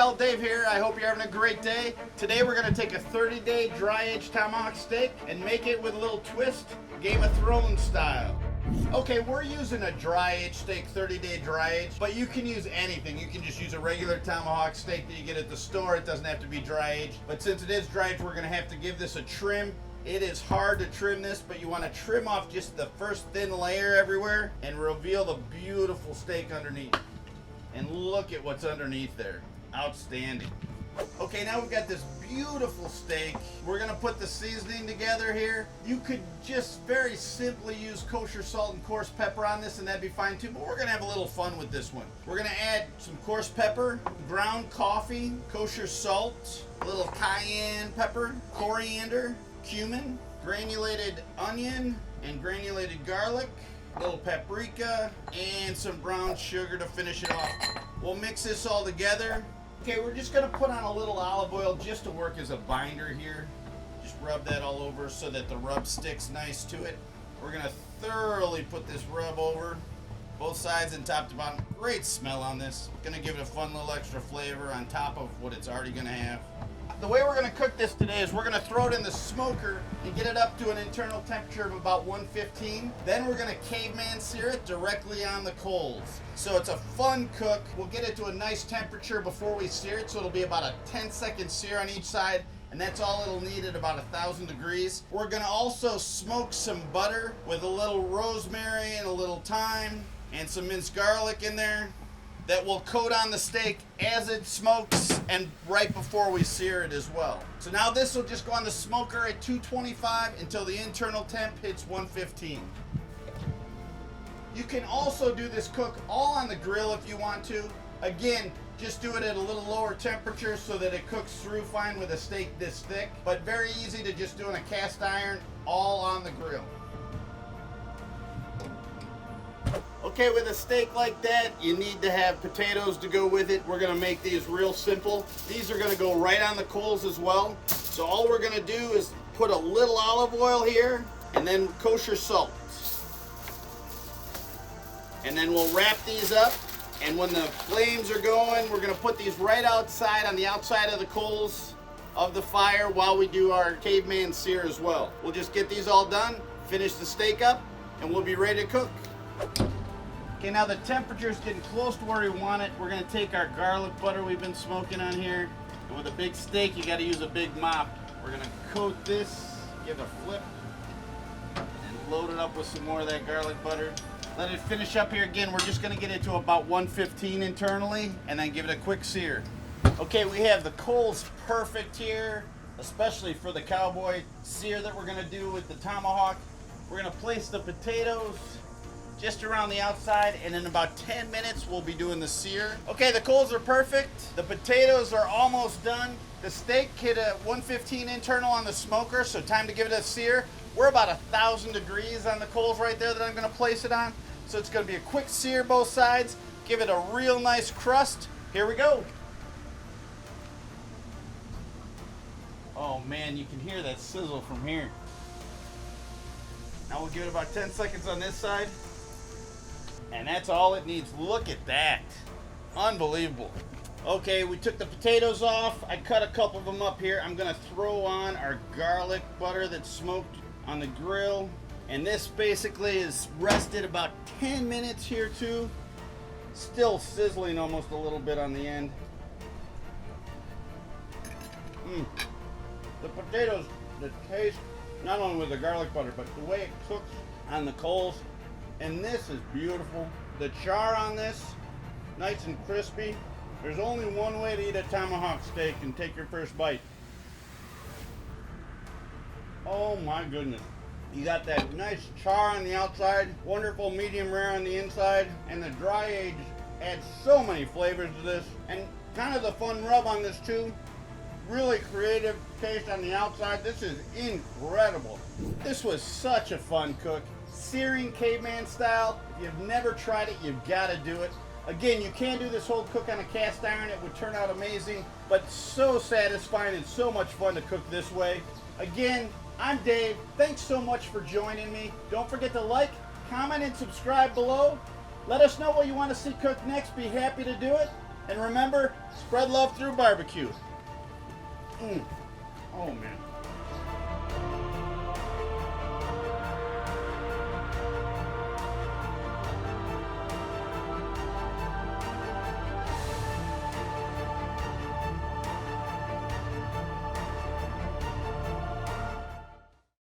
pal Dave here. I hope you're having a great day. Today we're going to take a 30-day dry-aged tomahawk steak and make it with a little twist, Game of Thrones style. Okay, we're using a dry-aged steak, 30-day dry-aged, but you can use anything. You can just use a regular tomahawk steak that you get at the store. It doesn't have to be dry-aged. But since it is dry-aged, we're going to have to give this a trim. It is hard to trim this, but you want to trim off just the first thin layer everywhere and reveal the beautiful steak underneath. And look at what's underneath there. Outstanding. Okay, now we've got this beautiful steak. We're gonna put the seasoning together here. You could just very simply use kosher salt and coarse pepper on this and that'd be fine too, but we're gonna have a little fun with this one. We're gonna add some coarse pepper, ground coffee, kosher salt, a little cayenne pepper, coriander, cumin, granulated onion, and granulated garlic, a little paprika, and some brown sugar to finish it off. We'll mix this all together. Okay, we're just gonna put on a little olive oil just to work as a binder here. Just rub that all over so that the rub sticks nice to it. We're gonna thoroughly put this rub over, both sides and top to bottom. Great smell on this. Gonna give it a fun little extra flavor on top of what it's already gonna have. The way we're gonna cook this today is we're gonna throw it in the smoker and get it up to an internal temperature of about 115. Then we're gonna caveman sear it directly on the coals. So it's a fun cook. We'll get it to a nice temperature before we sear it, so it'll be about a 10-second sear on each side, and that's all it'll need at about 1,000 degrees. We're gonna also smoke some butter with a little rosemary and a little thyme and some minced garlic in there. That will coat on the steak as it smokes and right before we sear it as well. So now this will just go on the smoker at 225 until the internal temp hits 115. You can also do this cook all on the grill if you want to. Again, just do it at a little lower temperature so that it cooks through fine with a steak this thick, but very easy to just do in a cast iron, all on the grill. Okay, with a steak like that, you need to have potatoes to go with it. We're gonna make these real simple. These are gonna go right on the coals as well. So all we're gonna do is put a little olive oil here and then kosher salt. And then we'll wrap these up. And when the flames are going, we're gonna put these right outside on the outside of the coals of the fire while we do our caveman sear as well. We'll just get these all done, finish the steak up, and we'll be ready to cook. Okay, now the temperature's getting close to where we want it. We're gonna take our garlic butter we've been smoking on here. And with a big steak, you gotta use a big mop. We're gonna coat this, give it a flip, and load it up with some more of that garlic butter. Let it finish up here again. We're just gonna get it to about 115 internally, and then give it a quick sear. Okay, we have the coals perfect here, especially for the cowboy sear that we're gonna do with the tomahawk. We're gonna place the potatoes just around the outside, and in about 10 minutes we'll be doing the sear. Okay, the coals are perfect. The potatoes are almost done. The steak hit a 115 internal on the smoker, so time to give it a sear. We're about 1,000 degrees on the coals right there that I'm gonna place it on. So it's gonna be a quick sear both sides. Give it a real nice crust. Here we go. Oh man, you can hear that sizzle from here. Now we'll give it about 10 seconds on this side. And that's all it needs. Look at that. Unbelievable. Okay, we took the potatoes off. I cut a couple of them up here. I'm gonna throw on our garlic butter that's smoked on the grill. And this basically is rested about 10 minutes here too. Still sizzling almost a little bit on the end. The potatoes, the taste, not only with the garlic butter, but the way it cooks on the coals. And this is beautiful. The char on this, nice and crispy. There's only one way to eat a tomahawk steak and take your first bite. Oh my goodness. You got that nice char on the outside, wonderful medium rare on the inside, and the dry age adds so many flavors to this. And kind of the fun rub on this too. Really creative taste on the outside. This is incredible. This was such a fun cook. Searing caveman style. If you've never tried it, you've got to do it. Again, you can do this whole cook on a cast iron. It would turn out amazing, but so satisfying and so much fun to cook this way. Again, I'm Dave. Thanks so much for joining me. Don't forget to like, comment, and subscribe below. Let us know what you want to see cooked next. Be happy to do it. And remember, spread love through barbecue. Oh man.